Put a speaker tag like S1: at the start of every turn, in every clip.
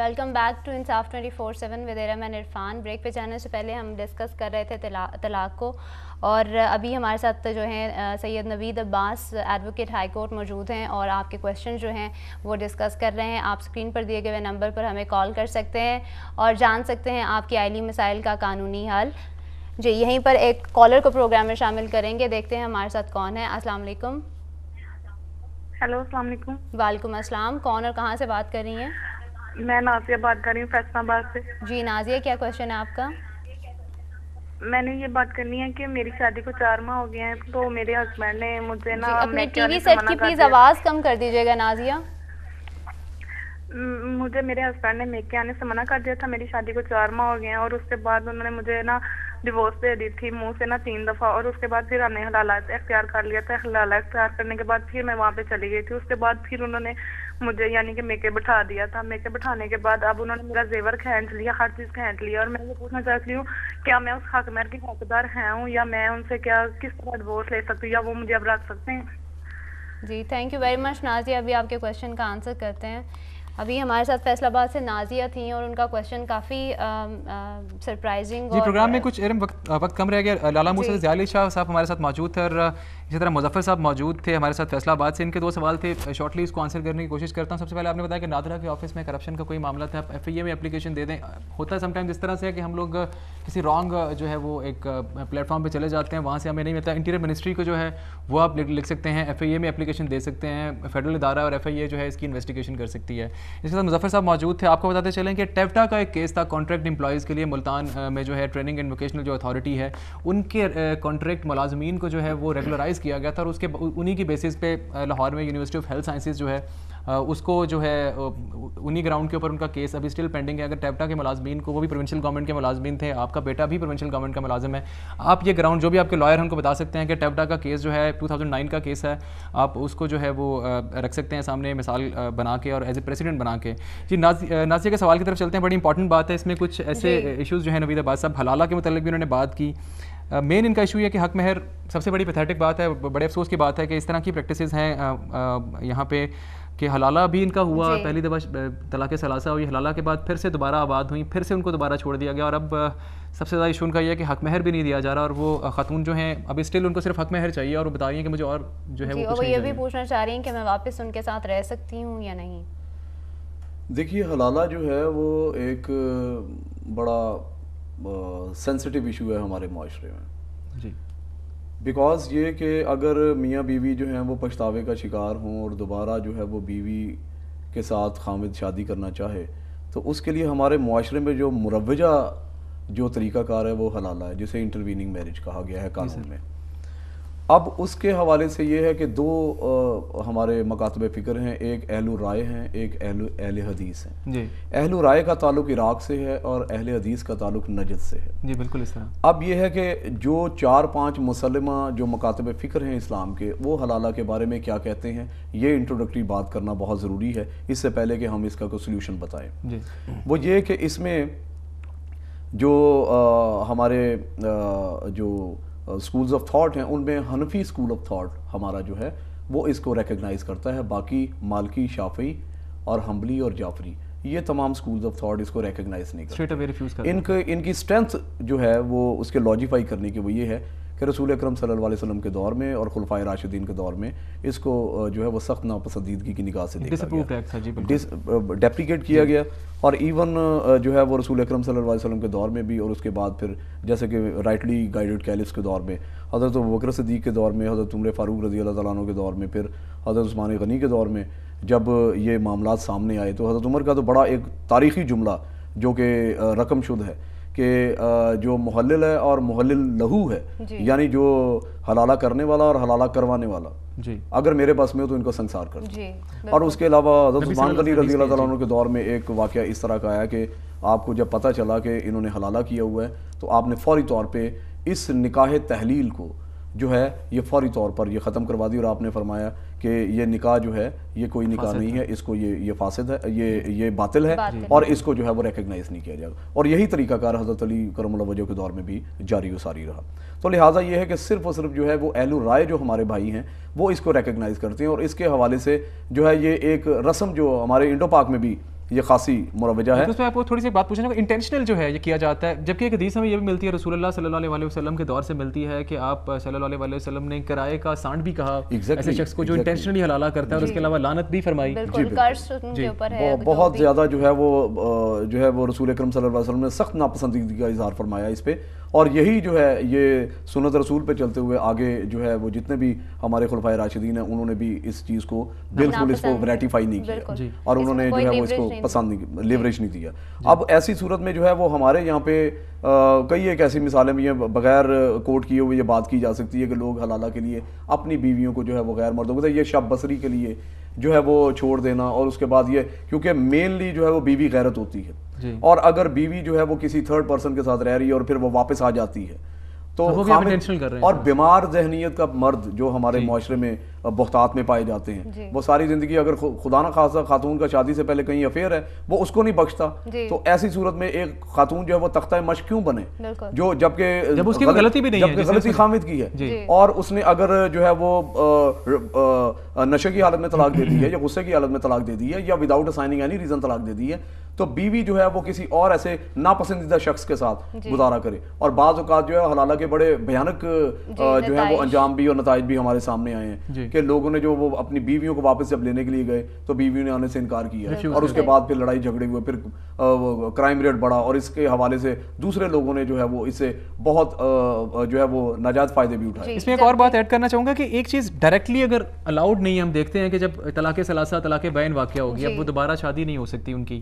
S1: Welcome back to انصاف 24/7 with Iram Irfan. Break پہ جانے سے پہلے ہم ڈسکس کر رہے تھے طلاق کو, اور ابھی ہمارے ساتھ جو ہیں سید نوید عباس ایڈوکیٹ ہائی کورٹ موجود ہیں اور آپ کے کویشچن جو ہیں وہ ڈسکس کر رہے ہیں. آپ اسکرین پر دیے گئے نمبر پر ہمیں کال کر سکتے ہیں اور جان سکتے ہیں آپ کے آئلی مسائل کا قانونی حل. جی, یہیں پر ایک کالر کو پروگرام میں شامل کریں گے. دیکھتے ہیں ہمارے ساتھ کون ہے. السلام علیکم.
S2: ہیلو, السلام علیکم.
S1: وعلیکم السلام. کون اور کہاں سے بات کر رہی ہیں؟
S2: میں نازیہ بات کر رہی ہوں فیصل آباد سے.
S1: جی نازیہ, کیا کویشچن ہے آپ کا؟
S2: میں نے یہ بات کرنی ہے کہ میری شادی کو 4 ماہ ہو گئے ہیں, تو میرے ہسبینڈ نے مجھے نا
S1: اپنے ٹی وی سیٹ کی پلیز آواز کم کر دیجیے گا نازیہ.
S2: مجھے میرے ہسبینڈ نے میکے آنے سے منع کر دیا تھا. میری شادی کو 4 ماہ ہو گئے ہیں اور اس کے بعد انہوں نے مجھے نا ڈیورس دے دی تھی منہ سے نا 3 دفعہ, اور اس کے بعد پھر ہم نے حلالات اختیار کر لیا تھا. حلالات اختیار کرنے کے بعد پھر میں وہاں پہ چلی گئی تھی. اس کے بعد پھر انہوں نے مجھے یعنی کہ میکے بٹھا دیا تھا. میکے بٹھانے کے بعد اب انہوں نے میرا زیور کھینچ لیا, ہر چیز کھینچ لیا, اور میں یہ پوچھنا چاہتی ہوں کیا میں اس حق مہر کی حقدار ہوں یا میں ان سے کیا کس طرح ڈیورس لے سکتی ہوں یا وہ مجھے اب رکھ سکتے ہیں؟
S1: جی thank you very much Nazia. ابھی آپ کے کویشچن کا آنسر کرتے ہیں. ابھی ہمارے ساتھ فیصل آباد سے نازیہ تھیں اور ان کا کویشچن کافی سرپرائزنگ.
S3: جی پروگرام میں کچھ وقت کم رہ گیا. لالا موسیٰ ضیاء علی شاہ صاحب ہمارے ساتھ موجود تھے اور اسی طرح مظفر صاحب موجود تھے ہمارے ساتھ فیصل آباد سے. ان کے 2 سوال تھے, شارٹلی اس کو آنسر کرنے کی کوشش کرتا ہوں. سب سے پہلے آپ نے بتایا کہ نادرہ کے آفس میں کرپشن کا کوئی معاملہ تھا, آپ FIA میں اپلیکیشن دے دیں. ہوتا ہے سم ٹائم اس طرح سے کہ ہم لوگ کسی رانگ جو ہے وہ ایک پلیٹ فارم پہ چلے جاتے ہیں, وہاں سے ہمیں نہیں ملتا. انٹیریئر منسٹری کو جو ہے وہ آپ لکھ سکتے ہیں, FIA میں اپلیکیشن دے سکتے ہیں, فیڈرل ادارہ اور FIA جو ہے اس کی انویسٹیگیشن کر سکتی ہے. اس کے ساتھ مظفر صاحب موجود تھے. آپ کو بتاتے چلیں کہ ٹیفٹا کا ایک کیس تھا کانٹریکٹ امپلائیز کے لیے. ملتان میں جو ہے ٹریننگ اینڈ ووکیشنل جو اتھارٹی ہے ان کے کانٹریکٹ ملازمین کو جو ہے وہ ریگولرائز کیا گیا تھا, اور اس کے انہی کی بیسس پہ لاہور میں یونیورسٹی آف ہیلتھ سائنسز جو ہے اس کو جو ہے انہی گراؤنڈ کے اوپر ان کا کیس ابھی اسٹل پینڈنگ ہے. اگر ٹیفٹا کے ملازمین کو, وہ بھی پروونشل گورنمنٹ کے ملازمین تھے, آپ کا بیٹا بھی پروونشل گورنمنٹ کا ملازم ہے, آپ یہ گراؤنڈ جو بھی آپ کے لائر ہیں ان کو بتا سکتے ہیں کہ ٹیفٹا کا کیس جو ہے 2009 کا کیس ہے, آپ اس کو جو ہے وہ رکھ سکتے ہیں سامنے مثال بنا کے اور ایز اے پریسیڈنٹ بنا کے. جی نازیہ کے سوال کی طرف چلتے ہیں. بڑی امپورٹنٹ بات ہے اس میں, کچھ ایسے ایشوز جو ہیں نوید عباس صاحب حلالہ کے متعلق بھی انہوں نے بات کی. مین ان کا ایشو یہ کہ حق مہر سب سے بڑی پیتھیٹک بات ہے, بڑے افسوس کی بات ہے کہ اس طرح کی پریکٹسز ہیں یہاں پہ کہ حلالہ بھی ان کا ہوا, پہلی دفعہ طلاق ثلاثہ ہوئی, حلالہ کے بعد پھر سے دوبارہ آباد ہوئیں, پھر سے ان کو دوبارہ چھوڑ دیا گیا, اور اب سب سے زیادہ ایشو ان کا یہ ہے کہ حق مہر بھی نہیں دیا جا رہا, اور وہ خاتون جو ہیں ابھی اسٹل ان کو صرف حق مہر چاہیے, اور وہ بتا رہی ہیں کہ مجھے اور جو ہے وہ
S1: یہ بھی پوچھنا چاہ رہی ہیں کہ میں واپس ان کے ساتھ رہ سکتی ہوں یا نہیں.
S4: دیکھیے حلالہ جو ہے وہ ایک بڑا سینسٹیو ایشو ہے ہمارے معاشرے میں.
S3: جی
S4: بیکاز یہ کہ اگر میاں بیوی جو ہیں وہ پچھتاوے کا شکار ہوں اور دوبارہ جو ہے وہ بیوی کے ساتھ خامد شادی کرنا چاہے, تو اس کے لیے ہمارے معاشرے میں جو مروجہ جو طریقہ کار ہے وہ حلالہ ہے, جسے انٹرویننگ میرج کہا گیا ہے قانون میں. اب اس کے حوالے سے یہ ہے کہ 2 ہمارے مکاتب فکر ہیں, ایک اہل الرائے ہیں, ایک اہل حدیث ہیں.
S3: جی
S4: اہل الرائے کا تعلق عراق سے ہے اور اہل حدیث کا تعلق نجد سے ہے.
S3: جی بالکل اس طرح.
S4: اب یہ ہے کہ جو 4-5 مسلمہ جو مکاتب فکر ہیں اسلام کے, وہ حلالہ کے بارے میں کیا کہتے ہیں, یہ انٹروڈکٹری بات کرنا بہت ضروری ہے اس سے پہلے کہ ہم اس کا کوئی سلوشن بتائیں.
S3: جی
S4: وہ یہ کہ اس میں جو ہمارے جو اسکولز آف تھاٹ ہیں ان میں حنفی اسکول آف تھاٹ ہمارا جو ہے وہ اس کو ریکگنائز کرتا ہے. باقی مالکی, شافعی اور حنبلی اور جعفری, یہ تمام اسکولز آف تھاٹ اس کو ریکگنائز نہیں کرتے. ان کی اسٹرینتھ جو ہے وہ اس کے لاجیفائی کرنے کی وہ یہ ہے کہ رسول اکرم صلی اللہ علیہ وسلم کے دور میں اور خلفائے راشدین کے دور میں اس کو جو ہے وہ سخت ناپسندیدگی کی نگاہ سے دیکھا گیا, ڈیپریکیٹ کیا گیا. اور ایون جو ہے وہ رسول اکرم صلی اللہ علیہ وسلم کے دور میں بھی, اور اس کے بعد پھر جیسے کہ رائٹلی گائیڈڈ کیلفس کے دور میں, حضرت ابوبکر صدیق کے دور میں, حضرت عمر فاروق رضی اللہ تعالیٰ عنہ کے دور میں, پھر حضرت عثمان غنی کے دور میں جب یہ معاملات سامنے آئے, تو حضرت عمر کا تو بڑا ایک تاریخی جملہ جو کہ رقم شد ہے کہ جو محلل ہے اور محلل لہو ہے, یعنی جو حلالہ کرنے والا اور حلالہ کروانے والا, اگر میرے پاس میں ہو تو ان کو سنسار کر دو. اور اس کے علاوہ حضرت عثمان غنی رضی اللہ تعالیٰ عنہ کے دور میں ایک واقعہ اس طرح کا آیا کہ آپ کو جب پتہ چلا کہ انہوں نے حلالہ کیا ہوا ہے, تو آپ نے فوری طور پہ اس نکاح تحلیل کو جو ہے یہ فوری طور پر یہ ختم کروا دی, اور آپ نے فرمایا کہ یہ نکاح جو ہے یہ کوئی نکاح نہیں ہے, اس کو یہ فاسد ہے, یہ باطل ہے, اور اس کو جو ہے وہ ریکگنائز نہیں کیا جائے گا. اور یہی طریقہ کار حضرت علی کرم اللہ وجہہ کے دور میں بھی جاری و ساری رہا. تو لہٰذا یہ ہے کہ صرف اور صرف جو ہے وہ اہل الرائے جو ہمارے بھائی ہیں وہ اس کو ریکگنائز کرتے ہیں, اور اس کے حوالے سے جو ہے یہ ایک رسم جو ہمارے انڈو پاک میں بھی یہ خاصی مروجہ ہے.
S3: اس میں آپ کو تھوڑی سی بات پوچھنا, انٹینشنل جو ہے یہ کیا جاتا ہے, جبکہ ایک حدیث ہمیں یہ بھی ملتی ہے رسول اللہ صلی اللہ علیہ وسلم کے دور سے ملتی ہے کہ آپ صلی اللہ علیہ وسلم نے کرائے کا سانڈ بھی کہا ایسے شخص کو جو انٹینشنلی حلالہ کرتا ہے, اور اس کے علاوہ لعنت بھی فرمائی.
S4: بہت زیادہ جو ہے وہ رسول اکرم صلی اللہ علیہ وسلم نے سخت ناپسندیدگی کا اظہار فرمایا اس پہ, اور یہی جو ہے یہ سنت رسول پہ چلتے ہوئے آگے جو ہے وہ جتنے بھی ہمارے خلفائے راشدین ہیں انہوں نے بھی اس چیز کو بالکل اس کو ریٹیفائی نہیں کیا, اور انہوں نے جو ہے وہ اس کو پسند نہیں, لیوریج نہیں دیا. اب ایسی صورت میں جو ہے وہ ہمارے یہاں پہ کئی ایک ایسی مثالیں بھی ہیں, بغیر کوٹ کیے ہوئے یہ بات کی جا سکتی ہے کہ لوگ حلالہ کے لیے اپنی بیویوں کو جو ہے وہ غیر مردوں کو, یہ شب بصری کے لیے جو ہے وہ چھوڑ دینا, اور اس کے بعد یہ کیونکہ مینلی جو ہے وہ بیوی غیرت ہوتی ہے, اور اگر بیوی جو ہے وہ کسی تھرڈ پرسن کے ساتھ رہ رہی ہے اور پھر وہ واپس آ جاتی ہے تو اور بیمار ذہنیت کا مرد جو ہمارے معاشرے میں بہتات میں پائے جاتے ہیں, وہ ساری زندگی اگر خدا نہ خاصہ خاتون کا شادی سے پہلے کہیں افیئر ہے وہ اس کو نہیں بخشتا, تو ایسی صورت میں ایک خاتون جو ہے وہ تختہ مشق کیوں بنے, جو جبکہ غلطی خامد کی ہے, اور اس نے اگر جو ہے وہ نشے کی حالت میں طلاق دے دی ہے یا غصے کی حالت میں طلاق دے دی ہے یا وداؤٹ اسائننگ اینی ریزن طلاق دے دی ہے, تو بیوی جو ہے وہ کسی اور ایسے ناپسندیدہ شخص کے ساتھ گزارا کرے. اور بعض اوقات جو ہے حلالہ کے بڑے بھیانک جو ہے وہ انجام بھی اور نتائج بھی ہمارے سامنے آئے ہیں کہ لوگوں نے جو وہ اپنی بیویوں کو واپس جب لینے کے لیے گئے تو بیویوں نے آنے سے انکار کیا, اور اس کے بعد پھر لڑائی جھگڑے ہوئے, پھر کرائم ریٹ بڑھا, اور اس کے حوالے سے دوسرے لوگوں نے جو ہے وہ اس سے بہت جو ہے وہ ناجائز فائدے بھی اٹھائے.
S3: اس میں ایک اور بات ایڈ کرنا چاہوں گا کہ ایک چیز ڈائریکٹلی اگر الاؤڈ نہیں ہے, ہم دیکھتے ہیں کہ جب طلاق ثلاثہ طلاق بین واقع ہوگی, اب وہ دوبارہ شادی نہیں ہو سکتی ان کی,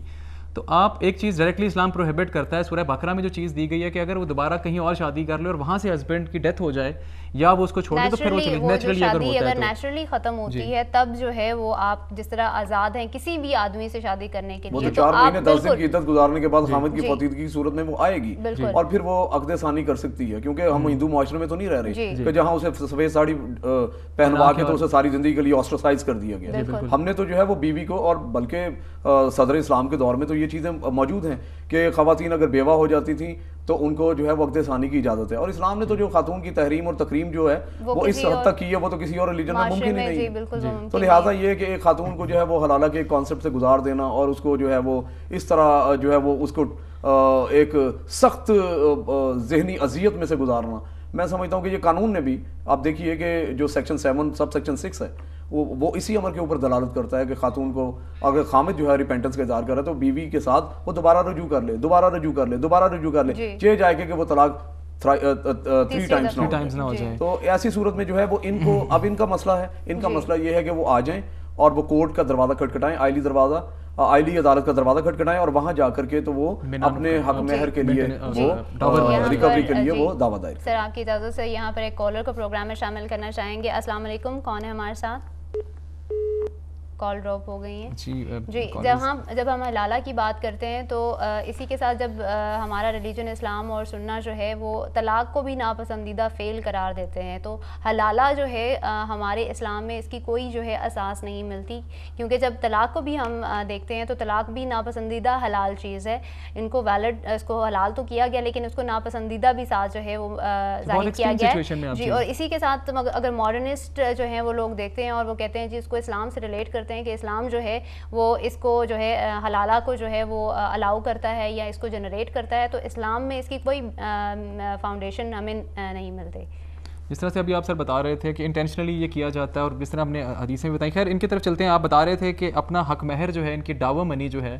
S3: تو آپ ایک چیز ڈائریکٹلی اسلام پروہیبٹ کرتا ہے, سورہ بقرہ میں جو چیز دی گئی ہے کہ اگر وہ دوبارہ کہیں اور شادی کر لے اور وہاں سے ہسبینڈ کی ڈیتھ ہو جائے یا وہ اس کو چھوڑ دے تو پھر وہ نیچرلی
S1: اگر نیچرلی ختم ہوتی ہے تب جو ہے وہ آپ جس طرح آزاد ہیں کسی بھی آدمی سے شادی کرنے کے لیے,
S4: تو 4 مہینے 10 دن کی عدت گزارنے کے بعد خامد کی فوتیدگی کی صورت میں وہ آئے گی, اور پھر وہ عقد ثانی کر سکتی ہے, کیونکہ ہم ہندو معاشرے میں تو نہیں رہ رہے کہ جہاں اسے سفید ساڑی پہنوا کے تو اسے ساری زندگی کے لیے آسٹرسائز کر دیا گیا. ہم نے تو جو ہے وہ بیوی کو, اور بلکہ صدر اسلام کے دور میں تو یہ چیزیں موجود ہیں کہ خواتین اگر بیوہ ہو جاتی تھیں تو ان کو جو ہے وہ عقد ثانی کی اجازت ہے, اور اسلام نے تو جو خاتون کی تحریم اور تکریم جو ہے وہ اس حد تک کی ہے, وہ تو کسی اور ریلیجن میں ممکن ہی نہیں. تو لہٰذا یہ کہ ایک خاتون کو جو ہے وہ حلالہ کے کانسیپٹ سے گزار دینا اور اس کو جو ہے وہ اس طرح جو ہے وہ اس کو ایک سخت ذہنی اذیت میں سے گزارنا, میں سمجھتا ہوں کہ یہ قانون نے بھی, آپ دیکھیے کہ جو سیکشن 7 سب سیکشن 6 ہے وہ اسی عمر کے اوپر دلالت کرتا ہے کہ خاتون کو اگر خامد جو ہے ریپینٹنس کا اظہار کر رہا ہے تو بیوی کے ساتھ وہ دوبارہ رجوع کر لے, چاہے جائے کہ وہ طلاق 3 ٹائمز نہ ہو جائے. تو ایسی صورت میں جو ہے وہ ان کو اب ان کا مسئلہ ہے, ان کا مسئلہ یہ ہے کہ وہ آ جائیں اور وہ کورٹ کا دروازہ کھٹکھٹائیں, آئلی عدالت کا دروازہ کھٹکھٹائیں, اور وہاں جا کر کے تو وہ اپنے حق مہر کے لیے وہ ریکوری کے لیے وہ دعویٰ دائر.
S1: سر آپ کی اجازت سے یہاں پر ایک کالر کو پروگرام میں شامل کرنا چاہیں گے. السلام علیکم, کون ہے ہمارے ساتھ؟ کال ڈراپ ہو گئی ہیں جی. جب ہم حلالہ کی بات کرتے ہیں تو اسی کے ساتھ جب ہمارا ریلیجن اسلام اور سننا جو ہے وہ طلاق کو بھی ناپسندیدہ فعل قرار دیتے ہیں, تو حلالہ جو ہے ہمارے اسلام میں اس کی کوئی جو ہے اساس نہیں ملتی, کیونکہ جب طلاق کو بھی ہم دیکھتے ہیں تو طلاق بھی ناپسندیدہ حلال چیز ہے, ان کو ویلڈ اس کو حلال تو کیا گیا لیکن اس کو ناپسندیدہ بھی ساتھ جو ہے وہ ظاہر کیا گیا ہے جی. اور اسی کے ساتھ اگر ماڈرنسٹ جو ہیں وہ لوگ دیکھتے ہیں اور وہ کہتے ہیں جی اس کو اسلام سے ریلیٹ کرتے ہیں کہ اسلام جو ہے وہ اس کو جو ہے حلالہ کو جو ہے وہ الاؤ کرتا ہے یا اس کو جنریٹ کرتا ہے, تو اسلام میں اس کی کوئی فاؤنڈیشن ہمیں نہیں ملتی.
S3: جس طرح سے ابھی آپ سر بتا رہے تھے کہ انٹینشنلی یہ کیا جاتا ہے, اور جس طرح ہم نے حدیثیں بھی بتائیں, خیر ان کی طرف چلتے ہیں. آپ بتا رہے تھے کہ اپنا حق مہر جو ہے ان کی ڈاوا منی جو ہے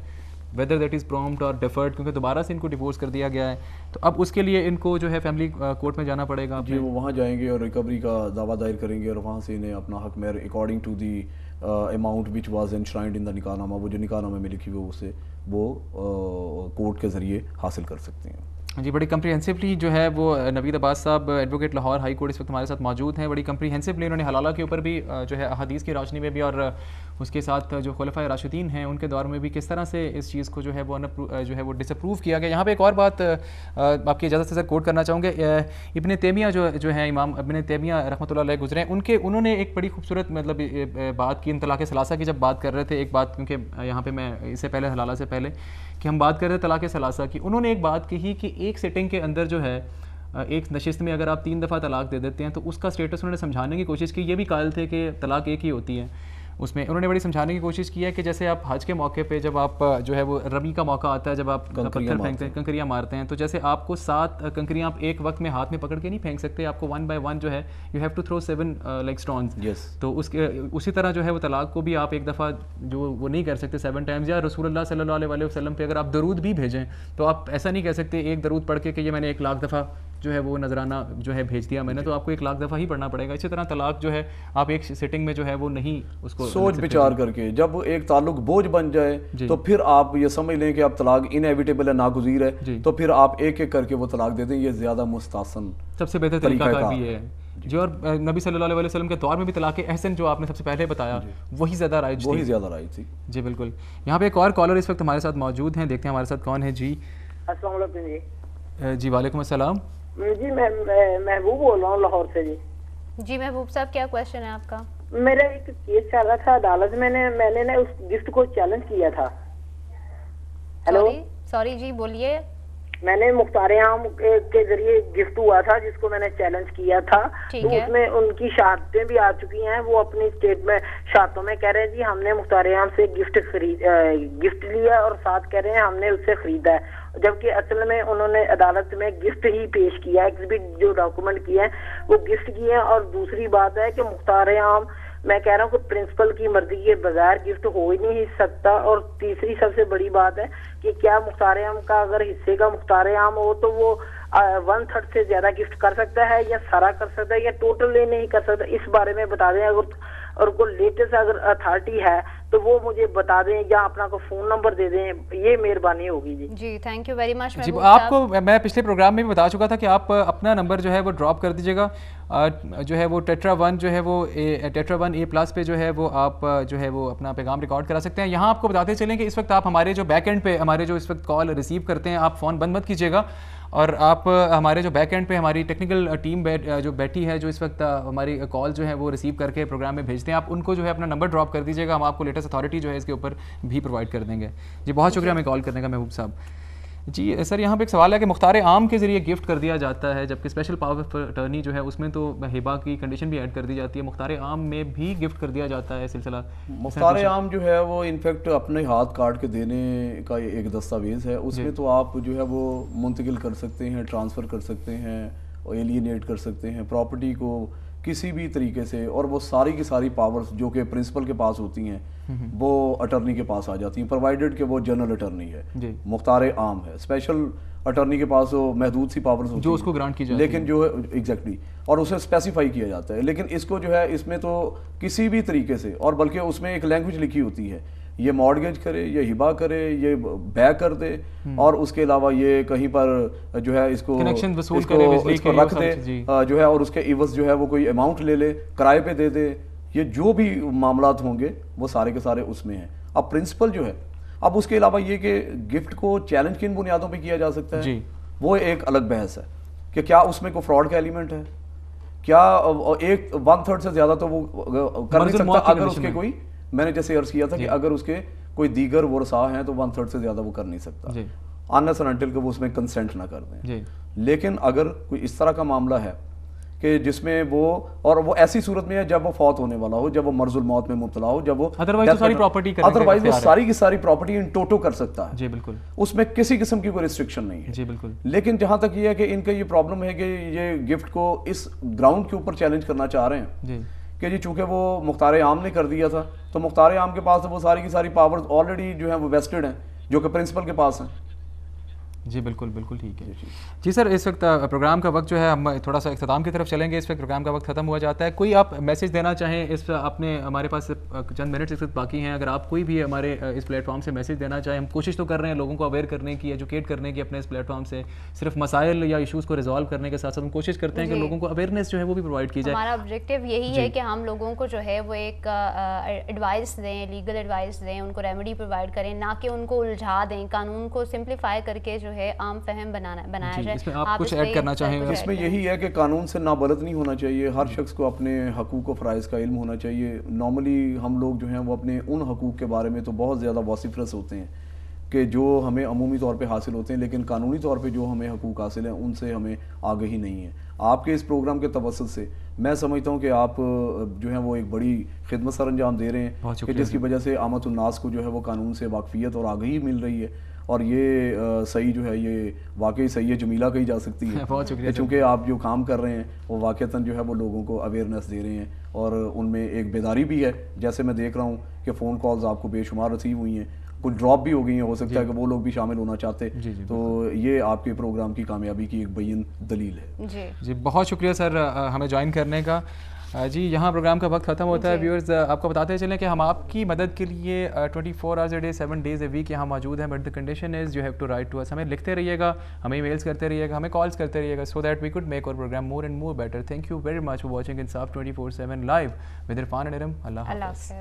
S3: ویدر دیٹ از پرومپٹ اور ڈیفرڈ, کیونکہ دوبارہ سے ان کو ڈیورس کر دیا گیا ہے, تو اب اس کے لیے ان کو جو ہے فیملی کورٹ میں جانا پڑے گا.
S4: جی وہ وہاں جائیں گے اور ریکوری کا دعویٰ دائر کریں گے, اور وہاں سے انہیں اپنا حق مہر according to the amount which was enshrined in the nikah nama, وہ جو نکاح نامے میں لکھی ہوئی اسے وہ کورٹ کے ذریعے حاصل کر سکتے ہیں.
S3: جی بڑی کمپریہنسولی جو ہے وہ نوید عباس صاحب ایڈوکیٹ لاہور ہائی کورٹ اس وقت ہمارے ساتھ موجود ہیں. بڑی کمپریہنسولی انہوں نے حلالہ کے اوپر بھی جو ہے احادیث کی روشنی میں بھی اور اس کے ساتھ جو خلفائے راشدین ہیں ان کے دور میں بھی کس طرح سے اس چیز کو جو ہے وہ ڈس اپروو کیا گیا. یہاں پہ ایک اور بات آپ کی اجازت سے سر کوٹ کرنا چاہوں گے. ابن تیمیہ جو ہیں امام ابن تیمیہ رحمۃ اللہ علیہ گزرے, انہوں نے ایک بڑی خوبصورت مطلب بات کی طلاق ثلاثہ کی. جب بات کر رہے تھے ایک بات, کیونکہ یہاں پہ میں اس سے پہلے حلالہ سے پہلے کہ ہم بات کر رہے تھے طلاق ثلاثہ کی, انہوں نے ایک بات کہی کہ ایک سیٹنگ کے اندر جو ہے ایک نشست میں اگر آپ 3 دفعہ طلاق دے دیتے ہیں تو اس کا سٹیٹس انہوں نے سمجھانے کی کوشش کی. یہ بھی قائل تھے کہ طلاق ایک ہی ہوتی ہے. اس میں انہوں نے بڑی سمجھانے کی کوشش کی ہے کہ جیسے آپ حج کے موقع پہ جب آپ جو ہے وہ رمی کا موقع آتا ہے, جب آپ پتھر پھینکتے ہیں, کنکریاں مارتے ہیں, تو جیسے آپ کو 7 کنکریاں آپ ایک وقت میں ہاتھ میں پکڑ کے نہیں پھینک سکتے, آپ کو 1 by 1 جو ہے you have to throw 7 like stones. تو اسی طرح جو ہے وہ طلاق کو بھی آپ ایک دفعہ جو وہ نہیں کر سکتے 7 times, یا رسول اللہ صلی اللہ علیہ وسلم پہ اگر آپ درود بھی بھیجیں تو آپ ایسا نہیں کہہ سکتے ایک درود پڑھ کے کہ یہ میں نے 1,00,000 دفعہ جو ہے وہ نذرانہ جو ہے بھیج دیا میں نے, تو آپ کو 1,00,000 دفعہ ہی پڑھنا پڑے گا. اسی طرح طلاق جو ہے آپ ایک سٹنگ میں جو ہے وہ نہیں اس کو
S4: سوچ بچار کر کے, جب ایک تعلق بوجھ بن جائے تو پھر آپ یہ سمجھ لیں کہ اب طلاق انیویٹیبل ہے, ناگزیر ہے, تو پھر آپ ایک ایک کر کے وہ طلاق دے دیں, یہ زیادہ مستحسن
S3: سب سے بہتر طریقہ کار بھی ہے جی. اور نبی صلی اللہ علیہ وسلم کے دور میں بھی طلاق احسن جو آپ نے سب سے پہلے بتایا وہی زیادہ رائج تھی. جی بالکل. یہاں پہ ایک اور کالر اس وقت ہمارے ساتھ موجود ہیں, دیکھتے ہیں ہمارے ساتھ کون ہے. جی
S5: السلام علیکم. جی
S3: جی وعلیکم السلام.
S5: جی میں محبوب بول رہا ہوں لاہور سے. جی
S1: جی محبوب صاحب کیا کوشچن ہے آپ کا؟
S5: میرا ایک کیس چل رہا تھا عدالت میں, میں نے اس گفٹ کو چیلنج کیا تھا. ہیلو
S1: سوری جی بولیے.
S5: میں نے مختار عام کے ذریعے گفٹ ہوا تھا جس کو میں نے چیلنج کیا تھا, تو اس میں ان کی شہادتیں بھی آ چکی ہیں. وہ اپنی اسٹیٹ میں شہادتوں میں کہہ رہے ہیں جی ہم نے مختار عام سے گفٹ لیا اور ساتھ کہہ رہے ہیں ہم نے اس سے خریدا ہے, جبکہ اصل میں انہوں نے عدالت میں گفٹ ہی پیش کیا ہے. ایگزبٹ جو ڈاکومنٹ کیے ہیں وہ گفٹ کیے ہیں. اور دوسری بات ہے کہ مختار عام میں کہہ رہا ہوں کہ پرنسپل کی مرضی کے بغیر گفٹ ہو ہی نہیں سکتا. اور تیسری سب سے بڑی بات ہے کہ کیا مختار عام کا اگر حصے کا مختار عام ہو تو وہ 1/3 سے زیادہ گفٹ کر سکتا ہے یا سارا کر سکتا ہے یا ٹوٹلی نہیں کر سکتا, اس بارے میں بتا دیں. اور کوئی لیٹسٹ اگر اتھارٹی ہے تو وہ مجھے بتا دیں یا اپنا کو فون نمبر دے دیں, یہ مہربانی ہوگی. جی
S1: جی تھینک یو ویری مچ.
S3: جی آپ کو میں پچھلے پروگرام میں بھی بتا چکا تھا کہ آپ اپنا نمبر جو ہے وہ ڈراپ کر دیجیے گا, جو ہے وہ ٹیٹرا 1 جو ہے وہ ٹیٹرا 1A+ پہ جو ہے وہ آپ جو ہے وہ اپنا پیغام ریکارڈ کرا سکتے ہیں. یہاں آپ کو بتاتے چلیں کہ اس وقت آپ ہمارے جو بیک اینڈ پہ ہمارے جو اس وقت کال ریسیو کرتے ہیں, آپ فون بند مت کیجیے گا, اور آپ ہمارے جو بیک اینڈ پہ ہماری ٹیکنیکل ٹیم جو بیٹھی ہے جو اس وقت ہماری کال جو ہے وہ ریسیو کر کے پروگرام میں بھیجتے ہیں, آپ ان کو جو ہے اپنا نمبر ڈراپ کر دیجیے گا, ہم آپ کو لیٹسٹ اتھارٹی جو ہے اس کے اوپر بھی پرووائڈ کر دیں گے. جی بہت شکریہ ہمیں کال کرنے کا محبوب صاحب. جی سر یہاں پہ ایک سوال ہے کہ مختار عام کے ذریعے گفٹ کر دیا جاتا ہے, جبکہ اسپیشل پاور آف اٹرنی جو ہے اس میں تو ہبہ کی کنڈیشن بھی ایڈ کر دی جاتی ہے, مختار عام میں بھی گفٹ کر دیا جاتا ہے سلسلہ.
S4: مختار عام جو ہے وہ انفیکٹ اپنے ہاتھ کاٹ کے دینے کا ایک دستاویز ہے, اس میں تو آپ جو ہے وہ منتقل کر سکتے ہیں, ٹرانسفر کر سکتے ہیں, ایلینیٹ کر سکتے ہیں پراپرٹی کو کسی بھی طریقے سے, اور وہ ساری کی ساری پاورز جو کہ پرنسپل کے پاس ہوتی ہیں وہ اٹرنی کے پاس آ جاتی ہیں, پرووائڈڈ کہ وہ جنرل اٹرنی ہے. مختار عام ہے, اسپیشل اٹرنی کے پاس وہ محدود سی پاورز ہوتی ہیں
S3: جو اس کو گرانٹ کی جاتی ہے,
S4: لیکن جو ہے ایگزیکٹلی, اور اسے اسپیسیفائی کیا جاتا ہے. لیکن اس کو جو ہے اس میں تو کسی بھی طریقے سے, اور بلکہ اس میں ایک لینگویج لکھی ہوتی ہے, یہ مارگیج کرے, یہ ہبہ کرے, یہ بے کر دے, اور اس کے علاوہ یہ کہیں پر جو ہے اس کو رکھ دے جو ہے, اور اس کے عوض جو ہے وہ کوئی اماؤنٹ لے لے, کرائے پہ دے دے. یہ جو بھی معاملات ہوں گے وہ سارے کے سارے اس میں ہیں. اب پرنسپل جو ہے, اب اس کے علاوہ یہ کہ گفٹ کو چیلنج کن بنیادوں پہ کیا جا سکتا ہے, وہ ایک الگ بحث ہے کہ کیا اس میں کوئی فراڈ کا ایلیمنٹ ہے, کیا 1/3 سے زیادہ تو وہ کر نہیں سکتا اگر اس کے کوئی, میں نے جیسے عرض کیا تھا کہ اگر اس کے کوئی دیگر ورثاء ہیں تو 1/3 سے زیادہ وہ کر نہیں سکتا unless and until کہ وہ اس میں کنسنٹ نہ کر دیں. لیکن اگر کوئی اس طرح کا معاملہ ہے کہ جس میں وہ, اور وہ ایسی صورت میں ہے جب وہ فوت ہونے والا ہو, جب وہ مرض الموت میں مبتلا ہو, جب وہ ادروائز وہ ساری کی ساری پراپرٹی ان ٹوٹو کر سکتا ہے.
S3: جی بالکل,
S4: اس میں کسی قسم کی کوئی ریسٹرکشن نہیں ہے.
S3: جی بالکل.
S4: لیکن جہاں تک یہ ہے کہ ان کا یہ پرابلم ہے کہ یہ گفٹ کو اس گراؤنڈ کے اوپر چیلنج کرنا چاہ رہے ہیں کہ جی چونکہ وہ مختار عام نے کر دیا تھا, تو مختار عام کے پاس وہ ساری کی ساری پاورز آلریڈی جو ہیں وہ ویسٹڈ ہیں, جو کہ پرنسپل کے پاس ہیں.
S3: جی بالکل بالکل ٹھیک ہے. جی سر اس وقت پروگرام کا وقت جو ہے ہم تھوڑا سا اختتام کی طرف چلیں گے, اس وقت پروگرام کا وقت ختم ہوا جاتا ہے. کوئی آپ میسج دینا چاہیں اس اپنے, ہمارے پاس چند منٹ اس وقت باقی ہیں, اگر آپ کوئی بھی ہمارے اس پلیٹ فارم سے میسج دینا چاہیں, ہم کوشش تو کر رہے ہیں لوگوں کو اویئر کرنے کی, ایجوکیٹ کرنے کی اپنے اس پلیٹ فارم سے, صرف مسائل یا ایشوز کو ریزالو کرنے کے ساتھ ساتھ ہم کوشش کرتے ہیں کہ لوگوں کو اویئرنیس جو ہے وہ بھی پرووائڈ کی جائے.
S1: ہمارا آبجیکٹیو یہی ہے کہ ہم لوگوں کو جو ہے وہ ایک ایڈوائس دیں, لیگل ایڈوائس دیں, ان کو ریمیڈی پرووائڈ کریں, نہ کہ ان کو الجھا دیں, قانون کو سمپلیفائی کر کے جو ہے عام فہم بنایا جائے.
S3: اس میں آپ کچھ ایڈ کرنا چاہیں؟
S4: اس میں یہی ہے کہ قانون سے نابلد نہیں ہونا چاہیے, ہر شخص کو اپنے حقوق و فرائض کا علم ہونا چاہیے. نارملی ہم لوگ جو ہیں وہ اپنے ان حقوق کے بارے میں تو بہت زیادہ واصفرس ہوتے ہیں, کہ جو ہمیں عمومی طور پہ حاصل ہوتے ہیں لیکن قانونی طور پہ جو ہمیں حقوق حاصل ہیں ان سے ہمیں آگہی نہیں ہے. آپ کے اس پروگرام کے توسط سے میں سمجھتا ہوں کہ آپ جو ہیں وہ ایک بڑی خدمت سر انجام دے رہے ہیں کہ جس کی وجہ سے عامت الناس کو جو ہے وہ قانون سے واقفیت اور آگہی مل رہی ہے, اور یہ صحیح جو ہے یہ واقعی صحیح جمیلہ کہی جا سکتی ہے چونکہ آپ جو کام کر رہے ہیں وہ واقعتاً جو ہے وہ لوگوں کو اویئرنیس دے رہے ہیں اور ان میں ایک بیداری بھی ہے. جیسے میں دیکھ رہا ہوں کہ فون کالز آپ کو بے شمار ریسیو ہوئی ہیں, کچھ ڈراپ بھی ہو گئی ہیں, ہو سکتا ہے کہ وہ لوگ بھی شامل ہونا چاہتے, تو یہ آپ کے پروگرام کی کامیابی کی ایک بین دلیل ہے.
S3: جی بہت شکریہ سر ہمیں جوائن کرنے کا. جی یہاں پروگرام کا وقت ختم ہوتا ہے. ویورز آپ کو بتاتے چلیں کہ ہم آپ کی مدد کے لیے 24 hours a day 7 days a week یہاں موجود ہیں, but the condition is you have to write to us. ہمیں لکھتے رہیے گا, ہمیں ای میلس کرتے رہیے گا, ہمیں کالس کرتے رہیے گا, so that we could make our program more and more better. Thank you very much for watching Insaf 24/7 live with Irfan and Iram. اللہ حافظ.